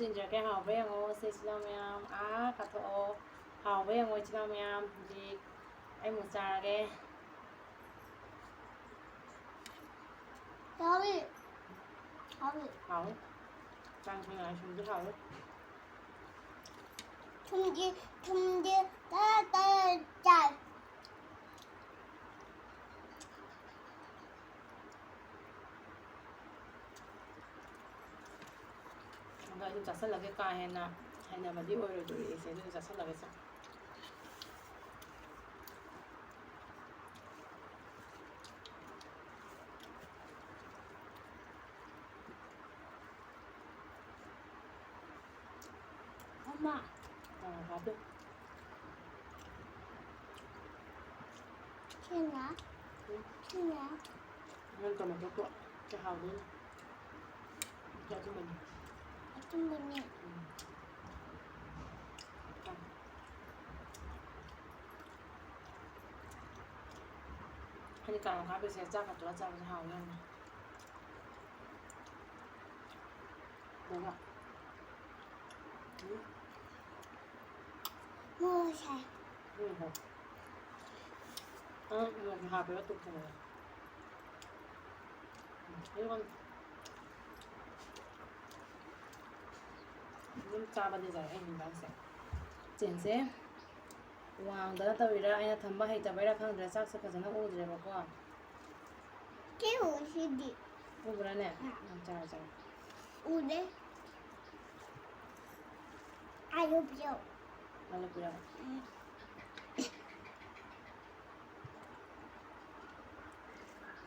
ꯆꯤꯟꯖꯔꯒꯦ ꯍꯥꯎꯕ ꯌꯦꯡꯉꯣ ꯁꯤ ꯏꯆꯤꯜ ꯏꯅꯥꯎ ꯃꯌꯥꯝ ꯀꯥꯊꯣꯛꯑꯣ ꯍꯥꯎꯕ ꯌꯦꯡꯉꯣ ꯏꯆꯤꯜ ꯏꯅꯥꯎ ꯃꯌꯥꯝ ꯍꯧꯖꯤꯛ ꯑꯩꯃꯨꯛ ꯆꯥꯔꯒꯦ 하위 하위 하위 짱짱이 아이스크림도 하위 tumdi 따따따 뭔가 좀 ꯆꯥꯁꯜꯂꯒꯦ ꯀꯥ ꯍꯦꯟꯅ ꯍꯩꯅꯕꯗꯤ ꯑꯣꯏꯔꯣꯏꯗꯣꯔꯤ 이제 ꯑꯗꯨ ꯆꯥꯁꯜꯂꯒꯦ ꯆꯥ 엄마 봐도 키나 키나 이건 또 먹을 거 하고 짜증나네 어떤 거니 하니까 가비새 짜가 또 짜면서 하고 뭐가 뭐사 이거 이거 하베가 또 보네 이건 ꯆꯥꯕ ꯗꯤꯖꯥꯏꯟ ꯑꯩ ꯍꯤꯟꯖꯥꯡꯁꯦ ꯆꯦꯡꯁꯦ ꯋꯥꯡꯗꯅ ꯇꯧꯔꯤꯔꯥ ꯑꯩꯅ ꯊꯝꯕ ꯍꯩꯇꯕꯩꯔꯥ ꯈꯪꯗ꯭ꯔꯦ ꯆꯥꯛꯁꯦ ꯐꯖꯅ ꯎꯗ꯭ꯔꯦꯕꯀꯣ 깨우시디 우브라네 잘 우네 아유비요 알려고요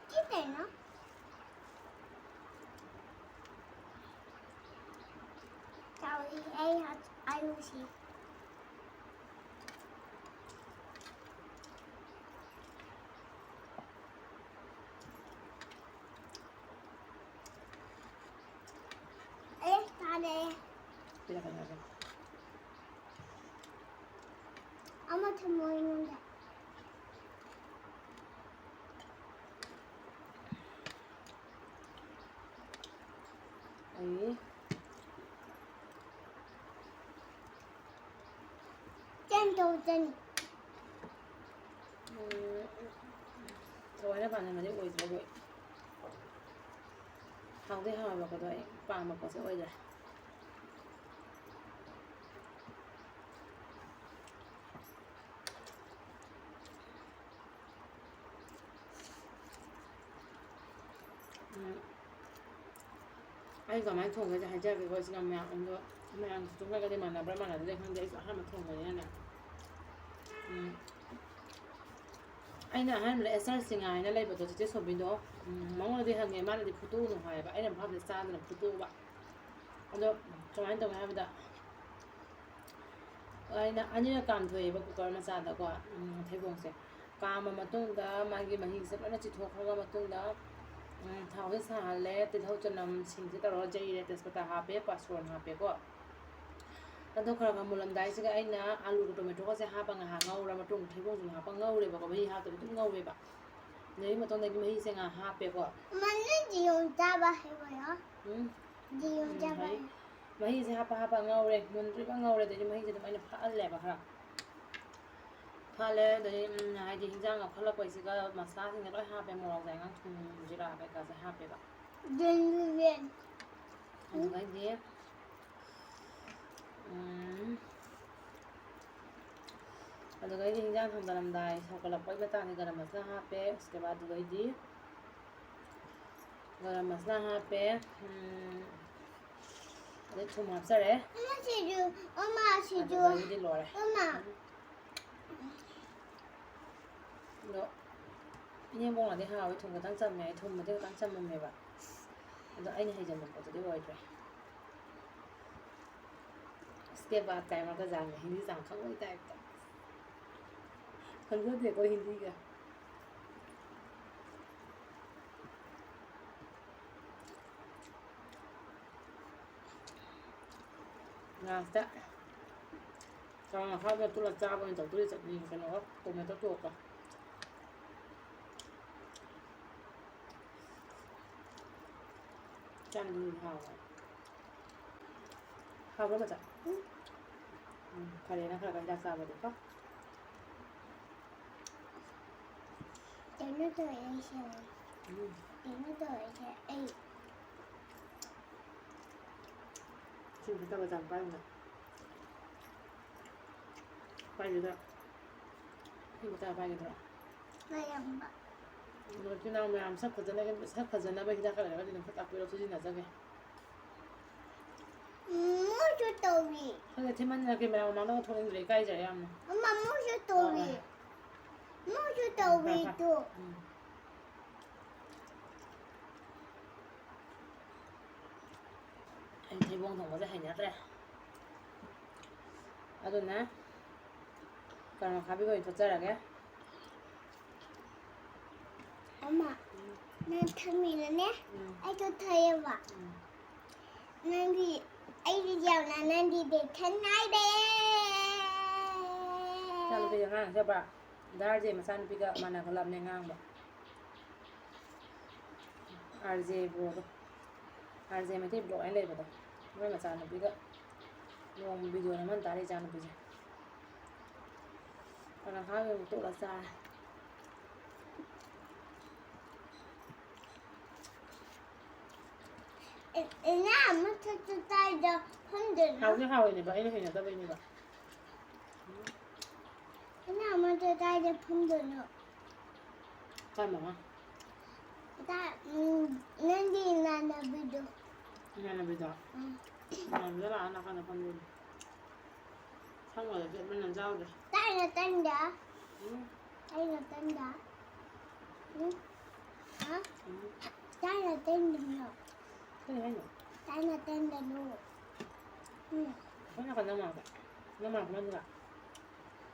끼대나 저희 아유시 잘해. 들어가야 아무튼 뭐 있는데. 에이. 짠도짠. 저번에 봤는데 오이더라고. 하우데 하와 먹어도 빵 먹어서 오이더라. ꯑꯩ ꯀꯃꯥꯏꯅ ꯊꯣꯡꯒꯦꯁꯦ ꯍꯥꯏꯖꯔꯒꯦꯀꯣ ꯏꯆꯤꯟ ꯏꯅꯥꯎ ꯃꯌꯥꯝ ꯑꯗꯣ ꯃꯌꯥꯝ ꯊꯣꯡꯉꯒꯗꯤ ꯃꯥꯟꯅꯕ꯭ꯔꯥ ꯃꯥꯟꯅꯗ꯭ꯔꯥ ꯈꯪꯗꯦ ꯑꯩꯁꯨ ꯑꯍꯥꯟꯕ ꯊꯣꯡꯕꯅꯤꯅꯅꯦ ꯑꯩꯅ ꯑꯍꯥꯟꯕꯗ ꯑꯦꯁꯔꯁꯤꯡꯉꯥ ꯍꯥꯏꯅ ꯂꯩꯕꯗꯣ ꯆꯤꯆꯦ ꯁꯣꯕꯤꯗꯣ ꯃꯉꯣꯟꯗꯗꯤ ꯍꯪꯉꯦ ꯃꯥꯅꯗꯤ ꯐꯨꯠꯇꯣꯛꯎꯅꯨ ꯍꯥꯏꯌꯦꯕ ꯑꯩꯅ ꯃꯐꯝꯁꯦ ꯆꯥꯗꯅ ꯐꯨꯠꯇꯣꯛꯎꯕ ꯑꯗꯣ ꯀꯃꯥꯏꯅ ꯇꯧꯒꯦ ꯍꯥꯏꯕꯗ ꯑꯩꯅ ꯑꯅꯤꯔꯛ ꯀꯥꯝꯊꯣꯛꯑꯦꯕ ꯀꯨꯀꯔ ꯃꯆꯥꯗꯀꯣ ꯊꯩꯕꯣꯡꯁꯦ ꯀꯥꯝꯃ ꯃꯇꯨꯡꯗ ꯃꯥꯒꯤ ꯃꯍꯤꯁꯦ ꯂꯣꯏꯅ ꯆꯤꯊꯣꯛꯈ꯭ꯔꯕ ꯃꯇꯨꯡꯗ ꯊꯥꯎꯁꯦ ꯁꯥꯍꯜꯂꯦ ꯇꯤꯜꯍꯧ ꯆꯅꯝ ꯁꯤꯡꯁꯦ ꯇꯧꯔꯒ ꯌꯩꯔꯦ ꯇꯦꯖꯄꯇꯥ ꯍꯥꯞꯄꯦ ꯄꯥꯁꯐꯣꯔꯟ ꯍꯥꯞꯄꯦꯀꯣ ꯑꯗꯣ ꯈꯔ ꯈꯔ ꯃꯨꯜꯂꯝꯗꯥꯏꯁꯤꯒ ꯑꯩꯅ ꯑꯥꯂꯨꯒ ꯇꯣꯃꯦꯇꯣꯒꯁꯦ ꯍꯥꯞꯄ ꯉꯥꯏꯍꯥꯛ ꯉꯧꯔ ꯃꯇꯨꯡ ꯊꯩꯕꯣꯡꯁꯨ ꯍꯥꯞꯄ ꯉꯧꯔꯦꯕꯀꯣ ꯃꯍꯤ ꯍꯥꯞꯇꯕꯤ ꯑꯗꯨꯝ ꯉꯧꯋꯦꯕ ꯑꯗꯨꯒꯤ ꯃꯇꯨꯡꯗꯒꯤ ꯃꯍꯤꯁꯦ ꯉꯥꯏꯍꯥꯛ ꯍꯥꯞꯄꯦꯀꯣ ꯃꯥꯅ ꯗꯤꯌꯣꯟ ꯆꯥꯕ ꯍꯩꯕꯔꯣ ꯗꯤꯌꯣꯟ ꯆꯥꯕ ꯃꯍꯤꯁꯦ ꯍꯥꯞꯄ ꯉꯧꯔꯦ ꯃꯨꯟꯗ꯭ꯔꯤꯕ ꯉꯧꯔꯦ ꯑꯗꯩꯗꯤ ꯃꯍꯤꯁꯦ ꯑꯗꯨꯝ ꯑꯩꯅ ꯐꯠꯍꯜꯂꯦꯕ ꯈꯔ ꯐꯠꯂꯦ ꯑꯗꯩ ꯍꯥꯏꯗꯤ ꯍꯤꯟꯖꯥꯡ ꯉꯧꯈꯠꯂꯛꯄꯩꯁꯤꯒ ꯃꯁꯂꯥꯁꯤꯡꯁꯦ ꯂꯣꯏ ꯍꯥꯞꯄꯦ ꯃꯣꯔꯣꯛ ꯆꯥꯏꯉꯪ ꯊꯨꯝ ꯖꯤꯔꯥ ꯀꯩꯀꯥꯁꯦ ꯍꯥꯞꯄꯦꯕ ꯑꯗꯨꯗꯩꯗꯤ ꯑꯗꯨꯗꯩꯗꯤ ꯍꯤꯟꯖꯥꯡ ꯊꯥꯡꯗꯔꯝꯗꯥꯏ ꯁꯧꯒꯠꯂꯛꯄꯩ ꯃꯇꯥꯡꯗ ꯒꯔꯝ ꯃꯁꯂꯥ ꯍꯥꯞꯄꯦ ꯎꯁꯀꯦꯕꯥꯗ ꯑꯗꯨꯗꯩꯗꯤ ꯒꯔꯝ ꯃꯁꯂꯥ ꯍꯥꯞꯄꯦ ꯑꯗꯩ ꯊꯨꯝ ꯍꯥꯞꯆꯔꯦ ꯑꯗꯨꯗꯒꯤꯗꯤ ꯂꯣꯏꯔꯦ ꯑꯗꯣ ꯏꯅꯦꯝꯕꯣꯛꯅꯗꯤ ꯍꯥꯎꯋꯤ ꯊꯨꯝ ꯈꯤꯇꯪ ꯆꯝꯃꯦ ꯑꯩ ꯊꯨꯝꯕꯨꯗꯤ ꯈꯤꯇꯪ ꯆꯝꯃꯝꯃꯦꯕ ꯑꯗꯣ ꯑꯩꯅ ꯍꯩꯖꯟꯕ ꯄꯣꯠꯇꯨꯗꯤ ꯑꯣꯏꯗ꯭ꯔꯦ ꯎꯁꯀꯦꯕꯥꯗ ꯀꯥꯏ ꯃꯔꯛꯇ ꯍꯤꯟꯗꯤ ꯆꯥꯡ ꯈꯪꯕꯩ ꯇꯥꯏꯞꯇ ꯈꯪꯖꯗꯦꯀꯣ ꯍꯤꯟꯗꯤꯒ ꯂꯥꯁꯇ ꯆꯥꯡ ꯑꯈꯥꯕꯗ ꯇꯣꯠꯂ ꯆꯥꯕ ꯑꯣꯏꯅ ꯇꯧꯗꯣꯔꯤ ꯆꯠꯅꯤ ꯀꯩꯅꯣꯒ ꯇꯣꯃꯦꯇꯣ ꯇꯣꯛꯀ ꯆꯥꯅꯗꯤ ꯍꯥꯎꯕ ꯍꯥꯎꯕ꯭ꯔꯥ ꯃꯆꯥ ꯐꯔꯦꯅ ꯈꯔ ꯈꯔ ꯍꯤꯗꯥꯛ ꯆꯥꯕꯗꯤꯀꯣ ꯀꯩꯅꯣ ꯇꯧꯋꯦ ꯑꯩꯁꯦ ꯀꯩꯅꯣ ꯇꯧꯋꯦ ꯑꯩꯁꯦ ꯑꯩ ꯏꯁꯤꯡ ꯐꯠꯇꯕ ꯆꯥꯡ ꯄꯥꯏꯕꯅ ꯄꯥꯏꯒꯗ꯭ꯔꯥ ꯏꯁꯤꯡ ꯐꯠꯇꯕ ꯄꯥꯏꯒꯗ꯭ꯔꯥ ꯃꯌꯥꯝꯕ ꯑꯗꯣ ꯏꯆꯤꯜ ꯏꯅꯥꯎ ꯃꯌꯥꯝ ꯁꯛ ꯐꯖꯅꯕ ꯍꯤꯗꯥꯛꯀ ꯂꯩꯔꯒꯗꯤ ꯑꯗꯨꯝ ꯈꯔ ꯇꯥꯛꯄꯤꯔꯣ ꯁꯤꯖꯤꯟꯅꯖꯒꯦ ꯃꯣꯏꯁꯨ ꯇꯧꯋꯤ ꯈꯪꯗꯦ ꯊꯤꯃꯟꯗꯅ ꯀꯦꯃꯦꯔꯥ ꯃꯃꯥꯡꯗꯒ ꯊꯣꯛꯅꯤꯡꯗ꯭ꯔꯦ ꯏꯀꯥꯏꯖꯔꯦ ꯌꯥꯝꯅ ꯃꯥ ꯃꯣꯏꯁꯨ ꯇꯧꯋꯤ ꯃꯣꯏꯁꯨ ꯇꯧꯋꯤ ꯇꯨ ꯑꯩ ꯊꯩꯕꯣꯡ ꯊꯣꯡꯕꯁꯦ ꯍꯩꯅꯗ꯭ꯔꯦ ꯑꯗꯨꯅ ꯀꯔꯝ ꯑꯈꯥꯕꯤꯒ ꯑꯣꯏꯅ ꯊꯣꯠꯆꯔꯒꯦ ꯑꯃ ꯅꯪ ꯊꯝꯃꯤꯅꯅꯦ ꯑꯩꯗꯣ ꯊꯩꯑꯕ ꯅꯪꯗꯤ ꯑꯩꯗꯤ ꯌꯥꯝꯅ ꯅꯪꯗꯤ ꯈꯟ ꯅꯥꯏꯔꯦ ꯏꯆꯥꯅꯨꯄꯤꯒ ꯉꯥꯡꯖꯕ ꯗꯥꯔꯁꯦ ꯃꯆꯥꯅꯨꯄꯤꯒ ꯃꯥꯟꯅꯈꯠꯂꯕꯅꯦ ꯉꯥꯡꯕ ꯑꯥꯔꯖꯦ ꯕ꯭ꯔꯣꯗꯣ ꯑꯥꯔꯖꯦ ꯃꯩꯇꯩ ꯕ꯭ꯂꯣꯛ ꯍꯥꯏꯅ ꯂꯩꯕꯗꯣ ꯃꯣꯏ ꯃꯆꯥꯅꯨꯄꯤꯒ ꯅꯣꯡꯃ ꯚꯤꯗꯤꯑꯣ ꯅꯝꯍꯟ ꯇꯥꯔꯦ ꯏꯆꯥꯅꯨꯄꯤꯁꯦ ꯀꯔꯝ ꯑꯈꯥꯕꯤ ꯑꯃꯨꯛ ꯇꯣꯠꯂ ꯆꯥꯔꯦ ꯏꯅꯥ ꯑꯃꯊꯛꯇ ꯇꯥꯏꯗ ꯐꯝꯗꯣꯏꯅꯣ ꯍꯥꯎꯗꯤ ꯍꯥꯎꯋꯤꯅꯦꯕ ꯑꯩꯅ ꯍꯩꯅꯗꯕꯩꯅꯦꯕ ꯏꯅꯥ ꯑꯃꯗ ꯇꯥꯏꯗ ꯐꯝꯗꯣꯏꯅꯣ ꯀꯥꯏ ꯃꯃꯥ ꯅꯪꯒꯤ ꯏꯃꯥꯟꯅꯕꯤꯗꯣ 이만합니다. 남자가 안 나가나 봤는데. 상관없어. 맨날 자오래. ꯇꯥꯏꯅ ꯇꯟꯗ 응? ꯇꯥꯏꯅ ꯇꯟꯗ 응? ꯍꯥ ꯇꯥꯏꯅ ꯇꯟꯗꯅꯣ 그래 해요. ꯇꯥꯏꯅ ꯇꯟꯗꯅꯣ 응 하나 가 넘어가. 넘어가 넘어가.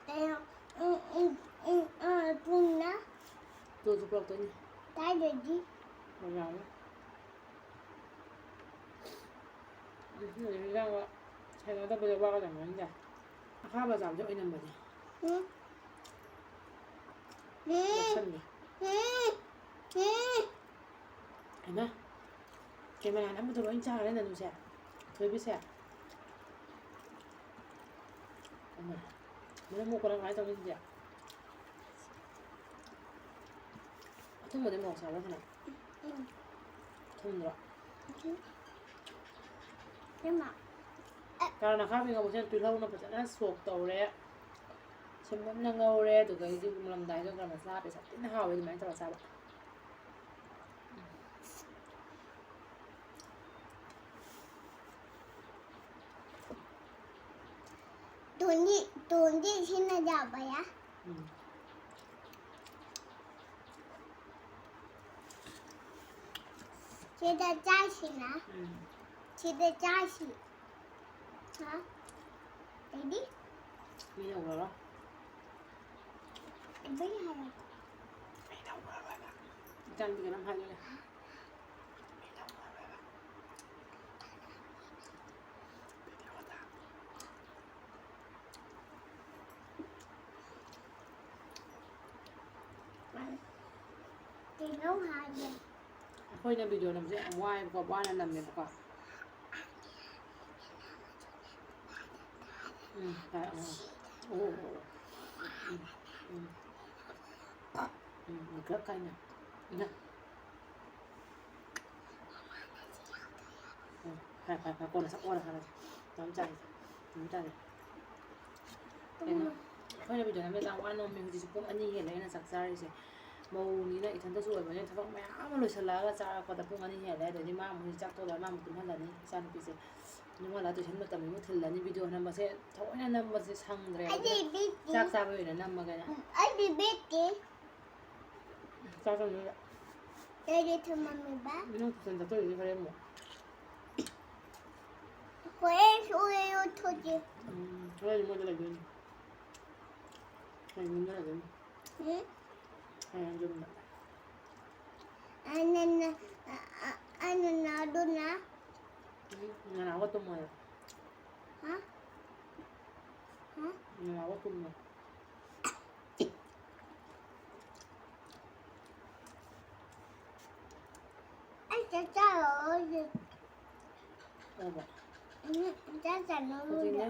Tao Puna 또 죽을 거니. Tao được gì? 몰라. 이거 해놓다 보자 봐가 잡는데. 아까 잡죠 이런 거지. Hử? 역선이. Hả? Cái mà nắm tôi nói cha lên là nó sẽ thôi biết sẽ. Nó mua con gái tao lên gì? 통 뭐든 먹어 살아 그냥. 통 들어. Nhưng mà Còn là khác mình có tùy lâu nó phải sẽ suộc tàu đấy. Xem vẫn đang ngâu đấy, từ cái gì cũng làm đáy cho mà ra phải sắp tính hào với máy tao sao vậy? 돈이 신나자봐야. 제가 짜시나? 제가 짜시. 자, 레디? Mình đâu rồi? Em biết hay không? Mình đâu rồi? Canh cái năm hai rồi. Thì nấu hai rồi. Thôi nha video làm sẽ quay và quay là làm việc quả. Tại rất cay nè. Nè. Phải con là sắp con là nóng chảy. Nóng chảy. Thôi nha video làm sẽ quay nó mình chỉ cũng ăn như hiện nay là sặc ra rồi. ꯃꯧꯅꯤꯅ ꯏꯊꯟꯇꯁꯨ ꯑꯣꯏꯕꯅꯤꯅ ꯊꯕꯛ ꯃꯌꯥꯝ ꯑꯃ ꯂꯣꯏꯁꯤꯜꯂꯛꯑꯒ ꯆꯥꯔꯛꯄꯗ ꯄꯨꯡ 2 ꯍꯦꯜꯂꯦ ꯑꯗꯩꯗꯤ ꯃꯥ ꯑꯃꯨꯛ ꯆꯥꯛ ꯇꯣꯛꯑꯒ ꯃꯥ ꯑꯃꯨꯛ ꯇꯨꯝꯍꯜꯂꯅꯤ ꯏꯆꯥꯅꯨꯄꯤꯁꯦ ꯇꯨꯝꯍꯜꯂꯒ ꯇꯨꯏꯁꯟ ꯃꯇꯝ ꯑꯃꯨꯛ ꯊꯤꯜꯂꯅꯤ ꯚꯤꯗꯤꯑꯣ ꯅꯝꯕꯁꯦ ꯊꯑꯣꯏꯅ ꯅꯝꯕꯁꯦ ꯁꯪꯗ꯭ꯔꯦꯕ ꯆꯥꯛ ꯆꯥꯕ ꯑꯣꯏꯅ ꯅꯝꯃꯒꯅ ꯑꯩꯗꯤ ꯕꯦꯠꯇꯤ ꯆꯥꯛ ꯆꯥꯗꯣꯏꯔꯥ ꯑꯩꯗꯤ ꯊꯝꯃꯝꯃꯤꯕ ꯅꯪ ꯇꯨꯏꯁꯟ ꯆꯠꯇꯣꯏꯗꯤ ꯍꯣꯔꯦꯟ ꯑꯃꯨꯛ ꯍꯣꯔꯦꯟꯁꯨ ꯑꯣꯏꯔꯣ ꯊꯣꯛꯀꯦ ꯍꯣꯔꯦꯟ ꯃꯣꯏꯗ ꯂꯩꯗꯣꯏꯅꯤ ꯍꯌꯦꯡ ꯌꯨꯝꯗ ꯂꯩꯗꯣꯏꯅꯤ ꯍꯌꯦꯡ ꯌꯨꯝꯗ ꯑꯩꯅ ꯑꯗꯨꯅ ꯅꯅꯥꯎꯒ ꯇꯨꯝꯃꯣꯏ ꯍꯥ ꯅꯅꯥꯎꯒ ꯇꯨꯝꯃꯣꯏ anh sẽ rồi 어봐 chắc chắn nó luôn hꯧꯖꯤꯛꯅꯦ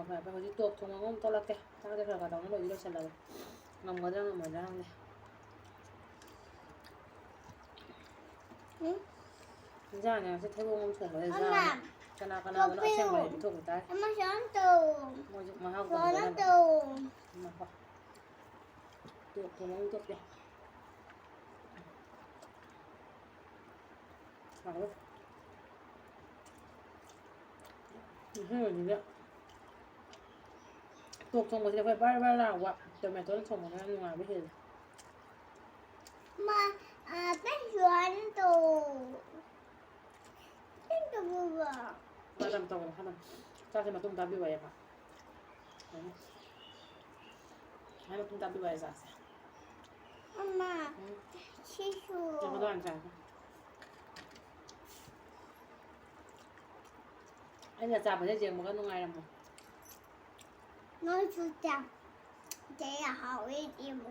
phải hꯧꯖꯤꯛ ꯇꯣꯞ ꯊꯣꯡꯉꯒ ꯑꯃꯨꯛ ꯇꯣꯠꯂꯛꯀꯦ ꯆꯥꯛꯁꯦ ꯈꯔ ꯈꯔ ꯇꯧꯅ ꯂꯣꯏꯁꯤꯜꯂꯒꯦ ꯉꯝꯒꯗ꯭ꯔꯥ ꯉꯝꯃꯣꯏꯗ꯭ꯔꯥ ꯈꯪꯗꯦ ꯏꯟꯖꯥꯡꯅꯦ ꯉꯁꯤ ꯊꯩꯕꯣꯡ ꯑꯃ ꯊꯣꯡꯕꯗ ꯀꯅꯥ ꯀꯅꯥꯗꯅꯣ ꯑꯁꯦꯡꯕ ꯄꯤꯊꯣꯛꯄ ꯇꯥꯏ em sáng tù ꯃꯣꯏꯁꯨ ꯃꯍꯥꯎ nó ꯇꯝꯖꯅꯕ tù ꯇꯣꯞ ꯊꯣꯡꯉꯒ ꯇꯣꯠꯀꯦ 하고 이제 또 통고지 phải 빨빨 나와 tomato 통고는 누가 biết mà bên sáng tù bên tù vừa 하담 또 하담 짜세 mà 좀 답이 와야 봐 하나 좀 답이 와야 자세 엄마 치수 이거도 안 자. anh là bây giờ một cái nung ngày làm nói chú chàng thế là hậu ý đi một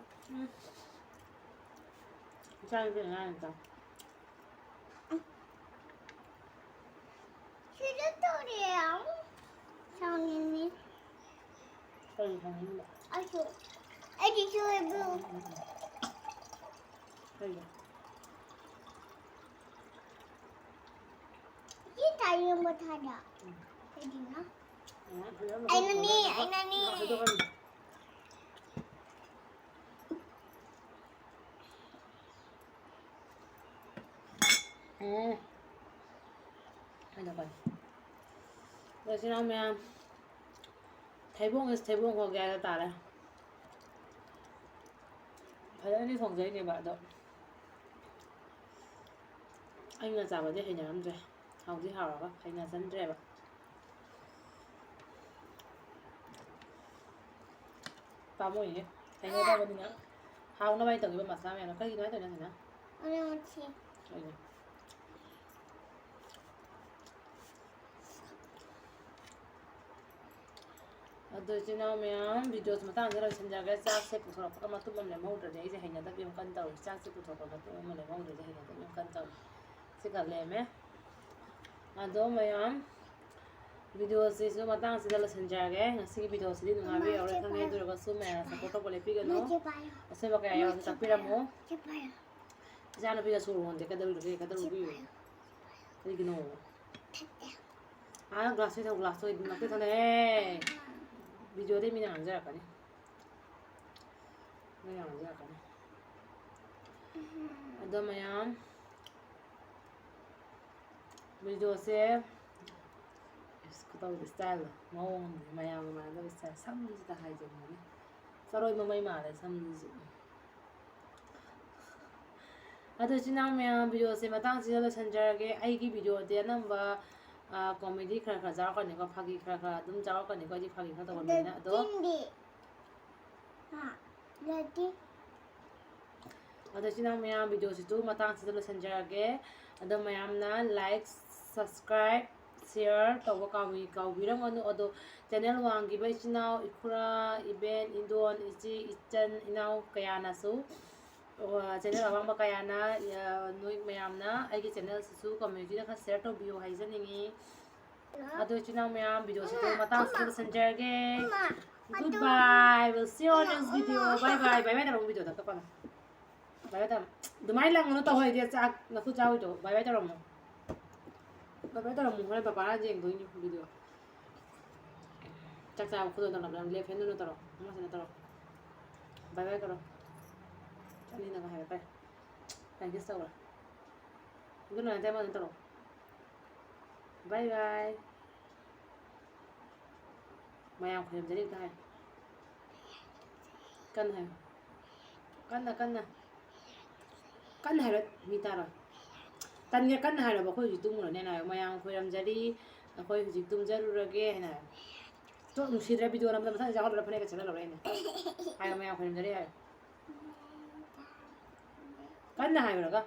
sao như thế này ta chú rất tốt đẹp sao nhìn đi tôi không hiểu anh đi chơi bưu cái tay nhưng mà thay đã cái gì nữa anh là đi anh đọc rồi xin ông em Thaibong có ghé tả này thấy đi phòng giấy này bạn đâu anh là giả vào đây hình nhà lắm rồi học gì hảo đó hình nhà dân trẻ bạn tao mua gì anh nghe tao bên nữa hao nó bay từng bên mặt sao mẹ nó cái gì nói từ đây nữa anh chị ꯑꯗꯨ ꯏꯆꯤꯟ ꯏꯅꯥꯎ ꯃꯌꯥꯝ ꯚꯤꯗꯤꯑꯣꯁꯤ ꯃꯇꯥꯡꯁꯤꯗ ꯂꯣꯏꯁꯤꯟꯖꯔꯒ ꯆꯥꯛꯁꯦ ꯄꯨꯊꯣꯔꯛꯄꯒ ꯃꯇꯨꯡ ꯑꯃ ꯂꯦꯝꯍꯧꯗ꯭ꯔꯗꯤ ꯑꯩꯁꯦ ꯍꯩꯅꯗꯕꯤ ꯑꯃ ꯀꯟ ꯇꯧꯏ ꯆꯥꯛꯁꯦ ꯄꯨꯊꯣꯛꯄ ꯃꯇꯨꯡ ꯑꯃ ꯂꯦꯝꯍꯧꯗ꯭ꯔꯗꯤ ꯍꯩꯅꯗꯕꯤ ꯑꯃ ꯀꯟ ꯇꯧꯏ ꯁꯤ ꯈꯔ ꯂꯦꯝꯃꯦ ꯑꯗꯣ ꯃꯌꯥꯝ ꯚꯤꯗꯤꯑꯣꯁꯤꯁꯨ ꯃꯇꯥꯡꯁꯤꯗ ꯂꯣꯏꯁꯤꯟꯖꯔꯒꯦ ꯉꯁꯤꯒꯤ ꯚꯤꯗꯤꯑꯣꯁꯤꯗꯤ ꯅꯨꯡꯉꯥꯏꯕ ꯌꯥꯎꯔꯦ ꯈꯪꯉꯦ ꯑꯗꯨ ꯑꯣꯏꯔꯒꯁꯨ ꯃꯌꯥꯝꯅ ꯁꯞꯄꯣꯔꯠ ꯇꯧꯕ ꯂꯦꯞꯄꯤꯒꯅꯨ ꯑꯁꯣꯏꯕ ꯀꯌꯥ ꯌꯥꯎꯔꯁꯨ ꯇꯥꯛꯄꯤꯔꯝꯃꯨ ꯏꯆꯥꯅꯨꯄꯤꯒ ꯁꯣꯔ ꯍꯣꯟꯗꯦ ꯀꯩꯗꯧꯔꯤꯒꯦ ꯀꯔꯤꯒꯤꯅꯣ ꯒ꯭ꯂꯥꯁꯇꯣ ꯊꯛꯎ ꯒ꯭ꯂꯥꯁꯇꯣ ꯅꯛꯇꯤ ꯊꯛꯅꯩ ꯚꯤꯗꯤꯑꯣꯗꯩ ꯃꯤꯅ ꯉꯥꯡꯖꯔꯛꯀꯅꯤ ꯑꯗꯣ ꯃꯌꯥꯝ ꯚꯤꯗꯤꯑꯣꯁꯦ ꯈꯨꯇꯧꯗꯤ ꯁ꯭ꯇꯥꯏꯜꯗꯣ ꯃꯑꯣꯡꯗꯤ ꯃꯌꯥꯝꯒ ꯃꯥꯟꯅꯗꯕ ꯁ꯭ꯇꯥꯏꯜ ꯁꯝꯁꯤꯗ ꯍꯥꯏꯖꯟꯕꯅꯤ ꯆꯔꯣꯏ ꯃꯃꯩ ꯃꯥꯜꯂꯦ ꯁꯝꯁꯤꯁꯨ ꯑꯗꯣ ꯏꯆꯤꯟ ꯏꯅꯥꯎ ꯃꯌꯥꯝ ꯚꯤꯗꯤꯑꯣꯁꯦ ꯃꯇꯥꯡꯁꯤꯗ ꯂꯣꯏꯁꯤꯟꯖꯔꯒꯦ ꯑꯩꯒꯤ ꯚꯤꯗꯤꯑꯣꯗꯤ ꯑꯅꯝꯕ ꯀꯣꯃꯦꯗꯤ ꯈꯔ ꯈꯔ ꯌꯥꯎꯔꯛꯀꯅꯤꯀꯣ ꯐꯥꯒꯤ ꯈꯔ ꯈꯔ ꯑꯗꯨꯝ ꯌꯥꯎꯔꯛꯀꯅꯤꯀꯣ ꯑꯩꯗꯤ ꯐꯥꯒꯤ ꯈꯔ ꯇꯧꯒꯟꯕꯅꯤꯅ ꯑꯗꯣ ꯑꯗꯣ ꯏꯆꯤꯟ ꯏꯅꯥꯎ ꯃꯌꯥꯝ ꯚꯤꯗꯤꯑꯣꯁꯤꯁꯨ ꯃꯇꯥꯡꯁꯤꯗ ꯂꯣꯏꯁꯤꯟꯖꯔꯒꯦ ꯑꯗꯣ ꯃꯌꯥꯝꯅ ꯂꯥꯏꯛ ꯁꯕꯁꯀ꯭ꯔꯥꯏꯕ ꯁꯤꯌꯔ ꯇꯧꯕ ꯀꯥꯎꯕꯤꯔꯝꯒꯅꯨ ꯑꯗꯣ ꯆꯦꯅꯦꯜ ꯋꯥꯡꯈꯤꯕ ꯏꯆꯤꯟ ꯏꯅꯥꯎ ꯏꯈꯨꯔꯥ ꯏꯕꯦꯟ ꯏꯟꯗꯣꯟ ꯏꯆꯦ ꯏꯆꯟ ꯏꯅꯥꯎ ꯀꯌꯥꯅꯁꯨ ꯆꯦꯅꯦꯜ ꯑꯋꯥꯡꯕ ꯀꯌꯥꯅ ꯅꯣꯏ ꯃꯌꯥꯝꯅ ꯑꯩꯒꯤ ꯆꯦꯅꯦꯜꯁꯤꯁꯨ ꯀꯝꯃ꯭ꯌꯨꯅꯤꯇꯤꯗ ꯈꯔ ꯁꯤꯌꯔ ꯇꯧꯕꯤꯌꯨ ꯍꯥꯏꯖꯅꯤꯡꯉꯤ ꯑꯗꯣ ꯏꯆꯤꯟ ꯏꯅꯥꯎ ꯃꯌꯥꯝ ꯚꯤꯗꯤꯑꯣꯁꯤꯁꯨ ꯃꯇꯥꯡꯁꯤꯗ ꯂꯣꯏꯁꯤꯟꯖꯔꯒꯦ Goodbye. We'll see you on next video. Bye bye. Bye bye taro video da kapana. Bye bye taro. Dumai lang no to hoy dia chak na khu chao ito. Bye bye taro mo. Bye bye taro mo hore papa na jeng do ni video. Chak chao khu do na lang le phen no taro. Mo sa na taro. Bye bye taro. Chani na ka hai bye. Thank you so much. Good night mo taro. Bye bye. Mayam khuyam jari ta hai. Kan hai. Kan hai rồi mi ta rồi tan nghe kan hai rồi khoi ji tum rồi ne na mayam khuyam jari khoi ji tum jaru rage hai na to nusi ra video nam sa ja ra phane ka chana rồi ne hai mayam khuyam jari hai kan hai rồi ka